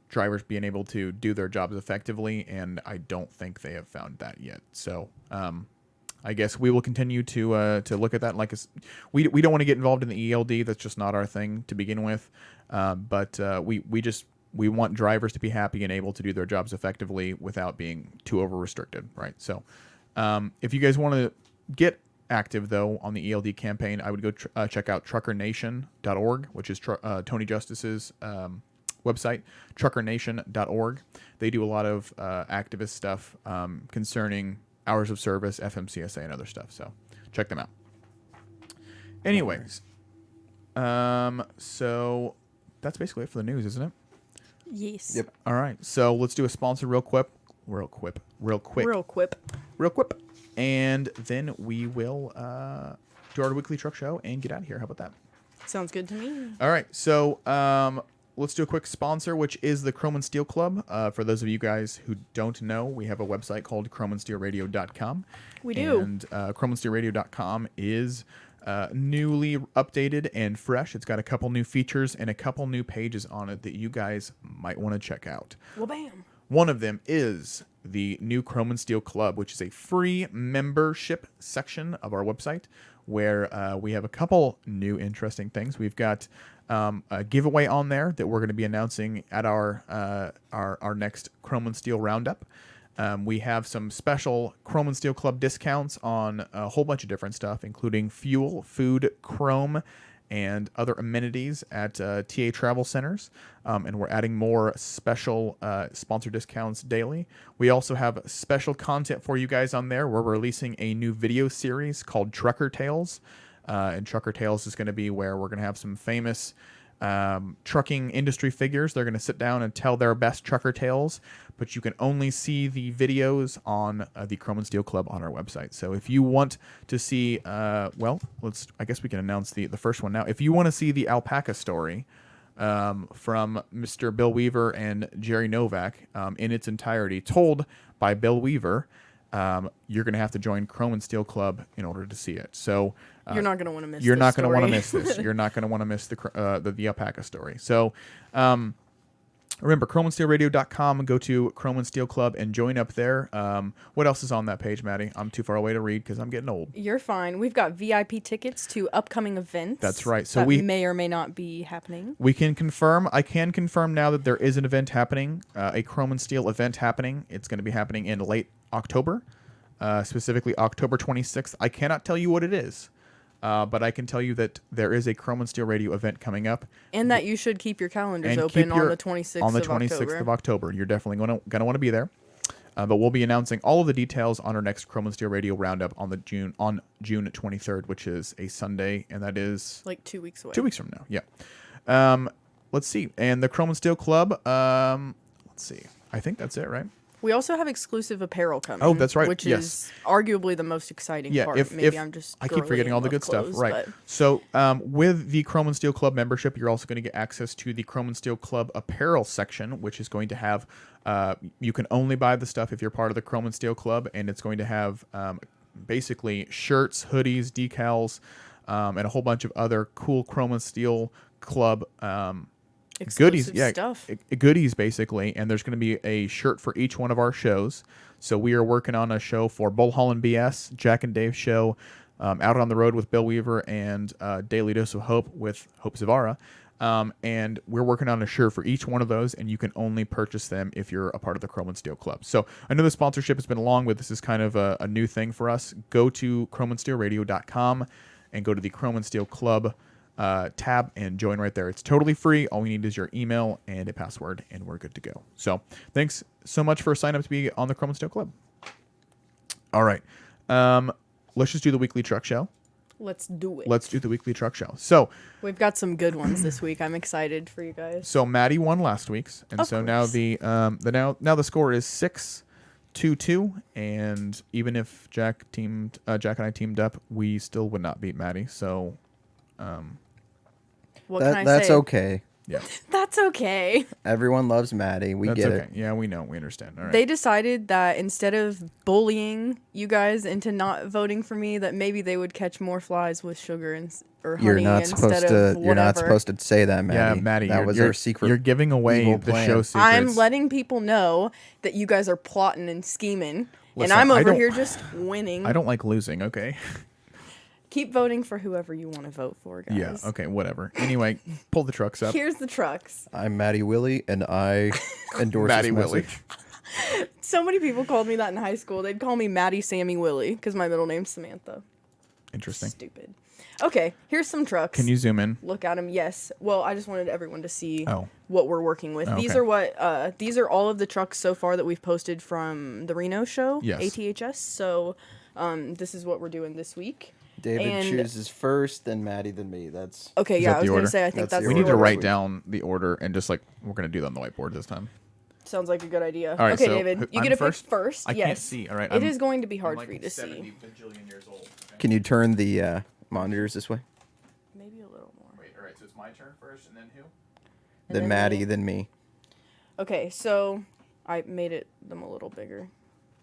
drivers being able to do their jobs effectively, and I don't think they have found that yet. So I guess we will continue to look at that. Like we don't want to get involved in the ELD. That's just not our thing to begin with. But we want drivers to be happy and able to do their jobs effectively without being too over restricted, right? So if you guys want to get active though on the ELD campaign, I would go check out truckernation.org, which is Tony Justice's website, truckernation.org. They do a lot of activist stuff concerning hours of service, FMCSA, and other stuff. So check them out. Anyways, so that's basically it for the news, isn't it? Yes. Yep. All right. So let's do a sponsor real quick. And then we will do our weekly truck show and get out of here. How about that? Sounds good to me. All right. So let's do a quick sponsor, which is the Chrome and Steel Club. For those of you guys who don't know, we have a website called chromeandsteelradio.com. We do. And chromeandsteelradio.com is newly updated and fresh. It's got a couple new features and a couple new pages on it that you guys might want to check out. Well, bam. One of them is the new Chrome and Steel Club, which is a free membership section of our website where we have a couple new interesting things. We've got a giveaway on there that we're going to be announcing at our next Chrome and Steel Roundup. We have some special Chrome and Steel Club discounts on a whole bunch of different stuff, including fuel, food, chrome, and other amenities at TA Travel Centers. And we're adding more special sponsor discounts daily. We also have special content for you guys on there. We're releasing a new video series called Trucker Tales. And Trucker Tales is going to be where we're going to have some famous trucking industry figures. They're going to sit down and tell their best trucker tales, but you can only see the videos on the Chrome and Steel Club on our website. So if you want to see, I guess we can announce the first one now. If you want to see the alpaca story from Mr. Bill Weaver and Jerry Novak in its entirety, told by Bill Weaver, you're going to have to join Chrome and Steel Club in order to see it. So you're not going to want to miss. You're not going to want to miss miss this. You're not going to want to miss the alpaca story. So remember, chromeandsteelradio.com. Go to Chrome and Steel Club and join up there. What else is on that page, Maddie? I'm too far away to read because I'm getting old. You're fine. We've got VIP tickets to upcoming events. That's right. So that we may or may not be happening. We can confirm. I can confirm now that there is an event happening, a Chrome and Steel event happening. It's going to be happening in late October, specifically October 26th. I cannot tell you what it is. But I can tell you that there is a Chrome and Steel Radio event coming up. And that you should keep your calendars open on the 26th of October. You're definitely going to want to be there. But we'll be announcing all of the details on our next Chrome and Steel Radio Roundup on June 23rd, which is a Sunday, and that is... like 2 weeks away. 2 weeks from now, yeah. Let's see. And the Chrome and Steel Club, let's see. I think that's it, right? We also have exclusive apparel coming. Oh, that's right. Which Yes. is arguably the most exciting part. I keep forgetting all the good stuff. Right. So with the Chrome and Steel Club membership, you're also going to get access to the Chrome and Steel Club apparel section, which is going to have, you can only buy the stuff if you're part of the Chrome and Steel Club, and it's going to have basically shirts, hoodies, decals, and a whole bunch of other cool Chrome and Steel Club goodies, stuff. Goodies basically, and there's going to be a shirt for each one of our shows. So we are working on a show for Bull Holland BS, Jack and Dave show, Out on the Road with Bill Weaver, and Daily Dose of Hope with Hope Zavara. And we're working on a shirt for each one of those, and you can only purchase them if you're a part of the Chrome and Steel Club. So I know the sponsorship has been long, but this is kind of a new thing for us. Go to chromeandsteelradio.com and go to the Chrome and Steel Club tab and join right there. It's totally free. All we need is your email and a password, and we're good to go. So thanks so much for signing up to be on the Chrome and Steel Club. All right. Let's just do the weekly truck show. Let's do it. Let's do the weekly truck show. So we've got some good ones this week. I'm excited for you guys. So Maddie won last week's, and of so course. now the score is 6-2, and even if Jack and I teamed up, we still would not beat Maddie. So what can I say? That's okay. Yeah. That's okay. Everyone loves Maddie. We That's get okay. it. Yeah, we know. We understand. All right. They decided that instead of bullying you guys into not voting for me, that maybe they would catch more flies with sugar or honey You're not instead supposed of to. whatever. You're not supposed to say that, Maddie. yeah, Maddie, that you're, was you're, our secret. You're giving away evil the plan. show secrets. I'm letting people know that you guys are plotting and scheming, Listen, and I'm I over don't- here just winning. I don't like losing, okay? Keep voting for whoever you want to vote for, guys. Yeah, okay, whatever. Anyway, pull the trucks up. Here's the trucks. I'm Maddie Willie, and I endorse Maddie this Willie. message. So many people called me that in high school. They'd call me Maddie Sammy Willie because my middle name's Samantha. Interesting. Stupid. Okay, here's some trucks. Can you zoom in? Look at them? Yes. Well, I just wanted everyone to see Oh. what we're working with. Oh, These okay. are what these are all of the trucks so far that we've posted from the Reno show, Yes. ATHS. So this is what we're doing this week. David And- chooses first, then Maddie, then me. That's Okay, Is yeah, that I was the gonna order? say I think That's that's the We the need to order. order. write down the order and just like, we're going to do that on the whiteboard this time. Sounds like a good idea. All right, okay, so David, you I'm get to first? pick first. I yes. can't see, all right? It is going to be hard I'm for you like to 70 see. bajillion years old. Okay. Can you turn the monitors this way? Maybe a little more. Wait, all right, so it's my turn first and then who? And Then then Maddie, me. then me. Okay, so I made them a little bigger,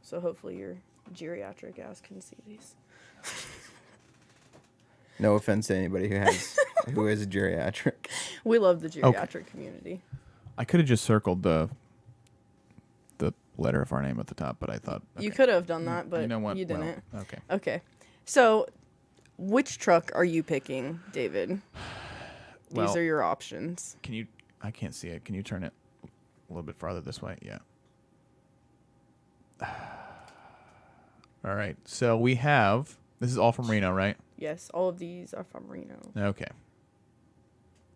so hopefully your geriatric ass can see these. No offense to anybody who is a geriatric. We love the geriatric community. I could have just circled the letter of our name at the top, but I thought You okay. could have done that, but You know what? you didn't. Well, okay. Okay, so which truck are you picking, David? These Well- are your options. Can you? I can't see it. Can you turn it a little bit farther this way? Yeah. All right. So we have. This is all from Reno, right? Yes, all of these are from Reno, Okay.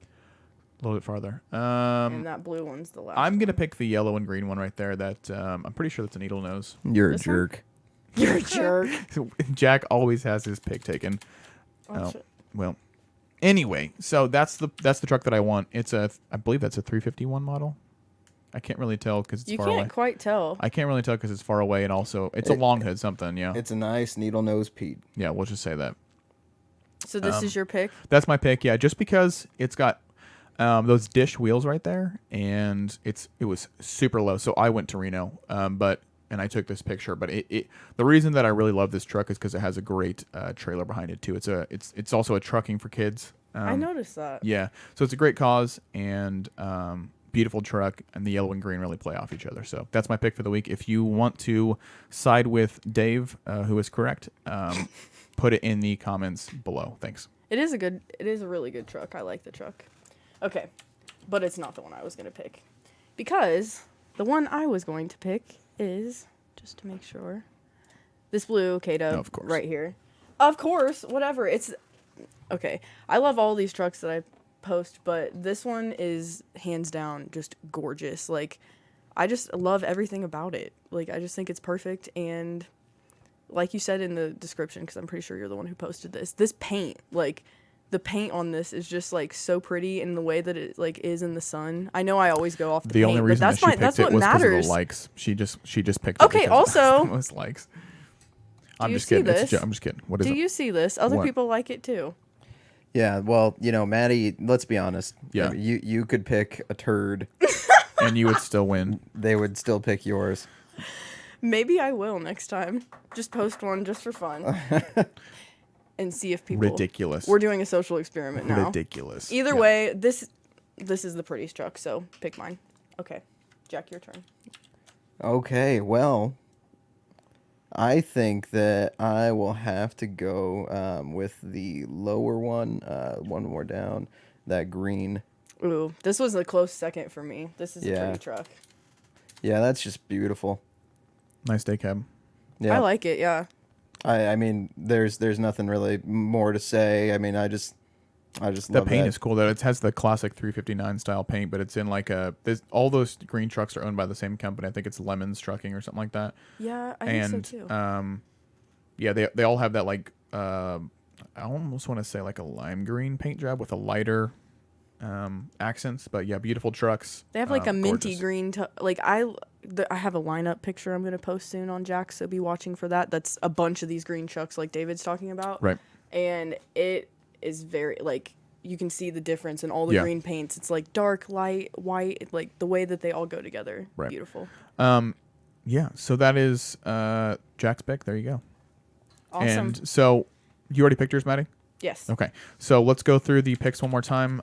A little bit farther. and that blue one's the last. I'm gonna pick the yellow and green one right there. That I'm pretty sure that's a needle nose. You're a This one? jerk. You're a jerk. Jack always has his pick taken. Oh, shit. well. Anyway, so that's the truck that I want. I believe that's a 351 model. I can't really tell because it's You far can't away. quite tell. I can't really tell because it's far away, and also it's a long hood something. Yeah, It's a nice needle nose Pete. yeah. We'll just say that. So this is your pick. That's my pick. Yeah, just because it's got those dish wheels right there, and it was super low. So I went to Reno, and I took this picture. But the reason that I really love this truck is because it has a great trailer behind it too. It's also a trucking for kids. I noticed that. Yeah, so it's a great cause and beautiful truck, and the yellow and green really play off each other. So that's my pick for the week. If you want to side with Dave, who is correct, put it in the comments below. Thanks. It is a really good truck. I like the truck. Okay, but it's not the one I was going to pick. Because the one I was going to pick is, just to make sure, this blue K-Dub Of course. right here. Of course, whatever. Okay, I love all these trucks that I post, but this one is hands down just gorgeous. Like, I just love everything about it. Like, I just think it's perfect, and like you said in the description, because I'm pretty sure you're the one who posted this paint, like, the paint on this is just like so pretty in the way that it like is in the sun. I know I always go off the The paint, only but reason that's that she that's picked it what was because of matters. the likes. She just picked it. Okay, because of also- the most likes. I'm you just see kidding. It's a this? joke. I'm just kidding. What is Do it? you see this? Other What? people like it too. Yeah, well, Maddie, let's be honest. Yeah. You could pick a turd. And you would still win. They would still pick yours. Maybe I will next time. Just post one just for fun. And see if people Ridiculous. We're doing a social experiment now. Ridiculous. Either Yeah. way, this is the prettiest truck, so pick mine. Okay. Jack, your turn. Okay, well, I think that I will have to go with the lower one, one more down, that green. Ooh, this was a close second for me. This is a Yeah. pretty truck. Yeah, that's just beautiful. Nice day, cab. Yeah, I like it, yeah. I mean, there's nothing really more to say. I mean, I just The love paint that. is cool though. It has the classic 359 style paint, but it's in like all those green trucks are owned by the same company. I think it's Lemons Trucking or something like that. Yeah, I And think so too. yeah, they all have that like I almost want to say like a lime green paint job with a lighter accents, but yeah, beautiful trucks. They have like a minty gorgeous. green. I have a lineup picture I'm gonna post soon on Jack, so be watching for that. That's a bunch of these green trucks like David's talking about. Right. And it is very like you can see the difference in all the Yeah. green paints. It's like dark, light, white, like the way that they all go together. Right. Beautiful. Yeah, so that is Jack's pick. There you go. Awesome. And so you already picked yours, Maddie? Yes. Okay. So let's go through the picks one more time.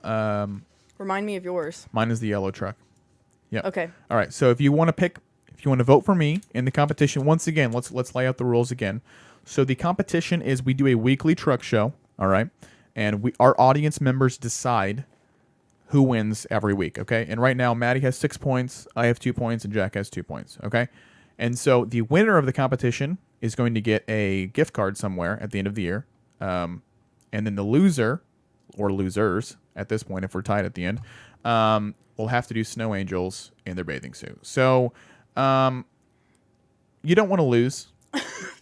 Remind me of yours. Mine is the yellow truck. Yep. Okay. All right. So if you want to vote for me in the competition, once again, let's lay out the rules again. So the competition is we do a weekly truck show, all right? And our audience members decide who wins every week, okay? And right now, Maddie has 6 points, I have 2 points, and Jack has 2 points, okay? And so the winner of the competition is going to get a gift card somewhere at the end of the year. And then the loser, or losers at this point, if we're tied at the end, will have to do snow angels in their bathing suit. So you don't want to lose.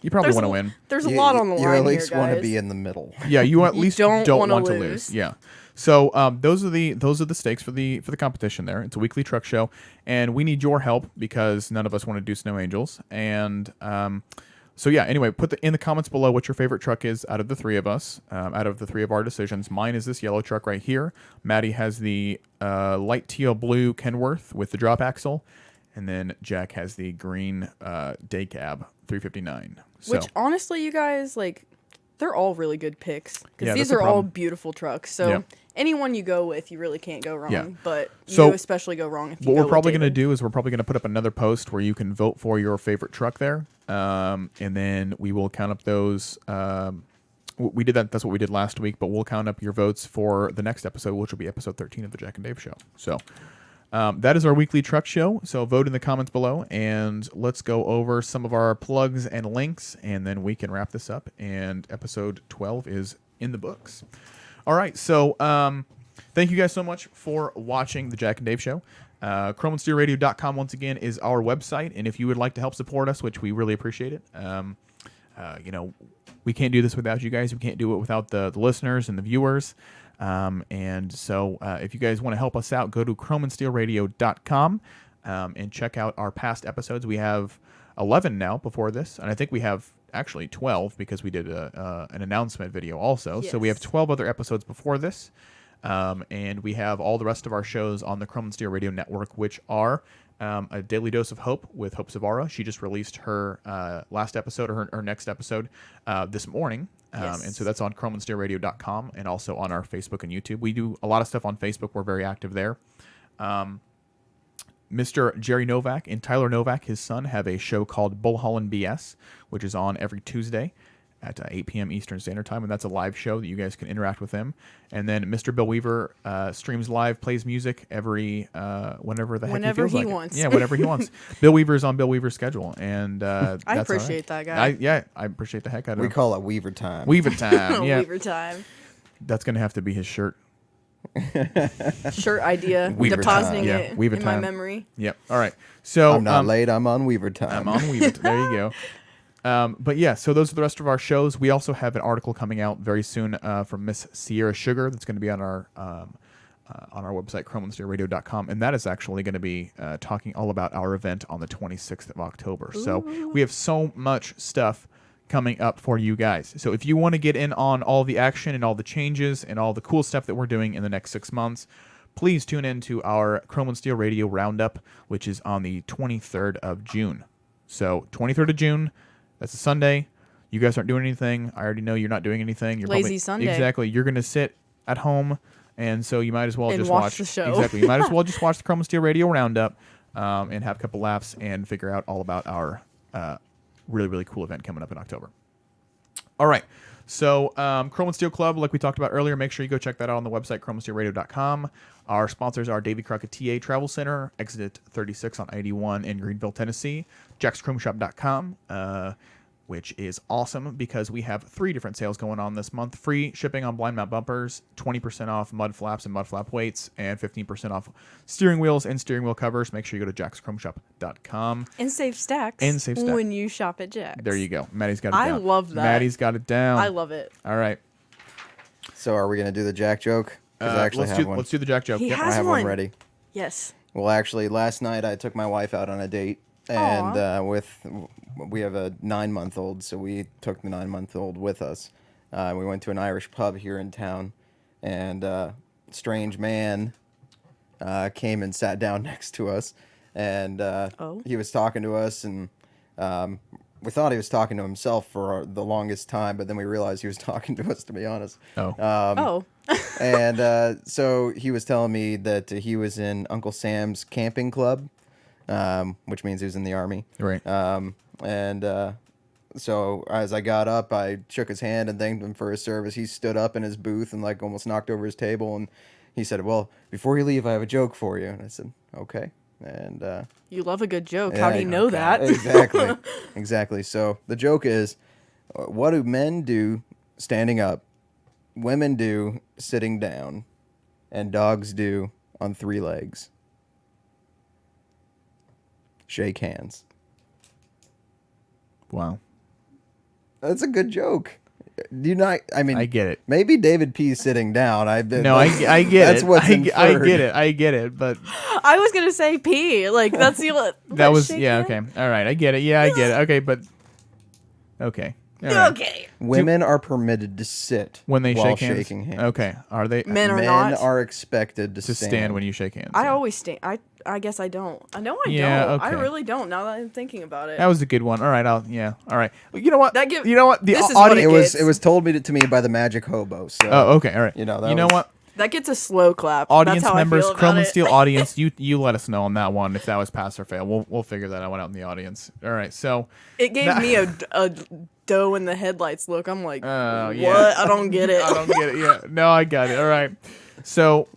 You probably want to win. There's a lot on the line You at here, least want to guys. be in the middle. Yeah, you at least don't wanna want to lose. Yeah. So those are the stakes for the competition there. It's a weekly truck show, and we need your help because none of us want to do snow angels. And so yeah. Anyway, put in the comments below what your favorite truck is out of the three of us, out of the three of our decisions. Mine is this yellow truck right here. Maddie has the light teal blue Kenworth with the drop axle, and then Jack has the green day cab 359. So. Which honestly, you guys, like, they're all really good picks because Yeah, these that's the are all problem. beautiful trucks. So Yeah. anyone you go with, you really can't go wrong. Yeah. But So, you especially go wrong if you What go we're probably with going to David. do is we're probably going to put up another post where you can vote for your favorite truck there, and then we will count up those. We did that. That's what we did last week. But we'll count up your votes for the next episode, which will be episode 13 of the Jack and Dave Show. So that is our weekly truck show. So vote in the comments below, and let's go over some of our plugs and links, and then we can wrap this up. And episode 12 is in the books. All right. So thank you guys so much for watching the Jack and Dave Show. ChromeandSteelRadio.com once again is our website, and if you would like to help support us, which we really appreciate it, we can't do this without you guys. We can't do it without the listeners and the viewers. And so if you guys want to help us out, go to ChromeandSteelRadio.com and check out our past episodes. We have 11 now before this, and I think we have actually 12 because we did an announcement video also. So we have Yes. 12 other episodes before this. And we have all the rest of our shows on the Chrome and Steel Radio Network, which are A Daily Dose of Hope with Hope Savara. She just released her last episode, or her next episode, this morning. Yes. And so that's on chromeandsteelradio.com and also on our Facebook and YouTube. We do a lot of stuff on Facebook. We're very active there. Mr. Jerry Novak and Tyler Novak, his son, have a show called Bull Holland BS, which is on every Tuesday at 8 p.m. Eastern Standard Time, and that's a live show that you guys can interact with him. And then Mr. Bill Weaver streams live, plays music every whenever the heck Whenever he feels he like wants. it. Yeah, whenever he wants. Bill Weaver's on Bill Weaver's schedule, and that's all right. appreciate that guy. I appreciate the heck out of We him. call it Weaver time. Weaver time. Yeah, Weaver time. that's gonna have to be his shirt. Shirt idea. Weaver Depositing time. Yeah, it Weaver in my time. memory. Yep. All right. So I'm not late. I'm on Weaver time. I'm on Weaver. There you go. But yeah, so those are the rest of our shows. We also have an article coming out very soon from Miss Sierra Sugar that's going to be on our website, chromeandsteelradio.com, and that is actually going to be talking all about our event on the 26th of October. Ooh. So we have so much stuff coming up for you guys. So if you want to get in on all the action and all the changes and all the cool stuff that we're doing in the next 6 months, please tune in to our Chrome and Steel Radio Roundup, which is on the 23rd of June. So 23rd of June, that's a Sunday. You guys aren't doing anything. I already know you're not doing anything. You're Lazy probably, Sunday. Exactly. You're going to sit at home, and so you might as well And just watch the show. Exactly. You might as well just watch the Chrome and Steel Radio Roundup and have a couple laughs and figure out all about our really, really cool event coming up in October. All right. So Chrome and Steel Club, like we talked about earlier, make sure you go check that out on the website, chromeandsteelradio.com. Our sponsors are Davy Crockett TA Travel Center, Exit 36 on 81 in Greenville, Tennessee, jackschromeshop.com, which is awesome because we have 3 different sales going on this month. Free shipping on blind mount bumpers, 20% off mud flaps and mud flap weights, and 15% off steering wheels and steering wheel covers. Make sure you go to jackschromeshop.com. And save stacks. And save stacks. when you shop at Jack's. There you go. Maddie's got it I down. love that. Maddie's got it down. I love it. All right. So are we going to do the Jack joke? Because I actually have one. Let's do the Jack joke. He Yep. has I have one. one ready. Yes. Well, actually, last night I took my wife out on a date, and we have a 9-month-old, so we took the 9-month-old with us. We went to an Irish pub here in town, and strange man came and sat down next to us, and he was talking to us, and we thought he was talking to himself for the longest time, but then we realized he was talking to us, to be honest. And so he was telling me that he was in Uncle Sam's camping club, which means he was in the Army. Right. So as I got up, I shook his hand and thanked him for his service. He stood up in his booth and like almost knocked over his table, and he said, "Well, before you leave, I have a joke for you." And I said, "Okay." And you love a good joke. How do you know that? Exactly. Exactly. So the joke is, what do men do standing up, women do sitting down, and dogs do on 3 legs? Shake hands. Wow. That's a good joke. Do you not? I mean, I get it. Maybe David P. sitting down. I get that's it. What's I get it. But I was gonna say pee. Like that's the that was okay. All right, I get it. Yeah, I get it. Okay, but okay. All right. Okay. Women are permitted to sit When they while shake hands? shaking hands. Okay, are they? Men are Men not. are expected to stand when you shake hands. I yeah. always stand. I guess I don't. I know I Yeah, don't. I okay. really don't. Now that I'm thinking about it. That was a good one. All right, all right. Well, you know what? You know what? The This is what audience. It was told to me by the magic hobo. So Oh, okay. All right. You know, what? That gets a slow clap. Audience That's how members, I feel about Chrome and it. Steel audience, you let us know on that one if that was pass or fail. We'll figure that out in the audience. All right. So It gave me a doe in the headlights look. I'm like, what? yeah. I don't get it. I don't get it. Yeah. No, I got it. All right. So.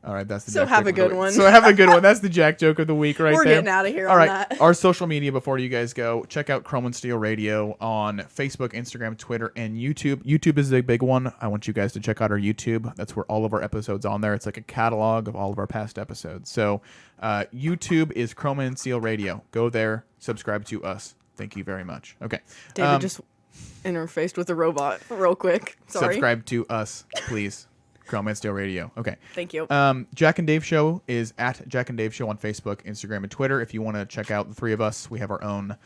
All right, that's the So Jack have joke a of the good week. one. So have a good one. That's the Jack joke of the week right We're there. getting out of here All on right, that. our social media before you guys go. Check out Chrome and Steel Radio on Facebook, Instagram, Twitter, and YouTube. YouTube is a big one. I want you guys to check out our YouTube. That's where all of our episodes on there. It's like a catalog of all of our past episodes. So YouTube is Chrome and Steel Radio. Go there, subscribe to us. Thank you very much. Okay. David just interfaced with a robot real quick. Sorry. Subscribe to us, please. Chrome and Steel Radio. Okay. Thank you. Jack and Dave Show is at Jack and Dave Show on Facebook, Instagram, and Twitter. If you want to check out the 3 of us, we have our own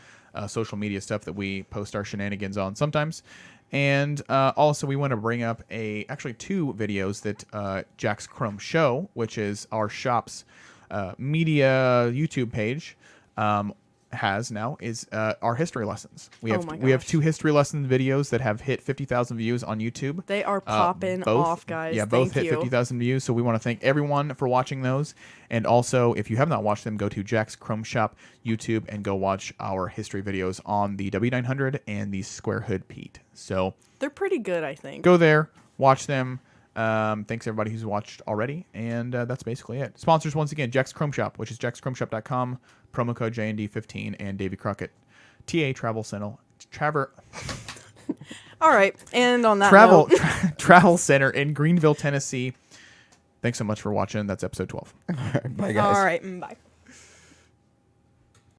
social media stuff that we post our shenanigans on sometimes. And also, we want to bring up actually 2 videos that Jack's Chrome Show, which is our shop's media YouTube page, has now is our history lessons. We have 2 history lesson videos that have hit 50,000 views on YouTube. They are popping off, guys. Yeah, both hit 50,000 views. So we want to thank everyone for watching those. And also, if you have not watched them, go to Jack's Chrome Shop YouTube and go watch our history videos on the W900 and the Square Hood Pete. So they're pretty good, I think. Go there, watch them. Thanks everybody who's watched already, and that's basically it. Sponsors once again: Jack's Chrome Shop, which is jackschromeshop.com, promo code JND15, and Davy Crockett, TA Travel Center. All right, and on that note, Travel Center in Greenville, Tennessee. Thanks so much for watching. That's episode 12. Bye, guys. All right, bye.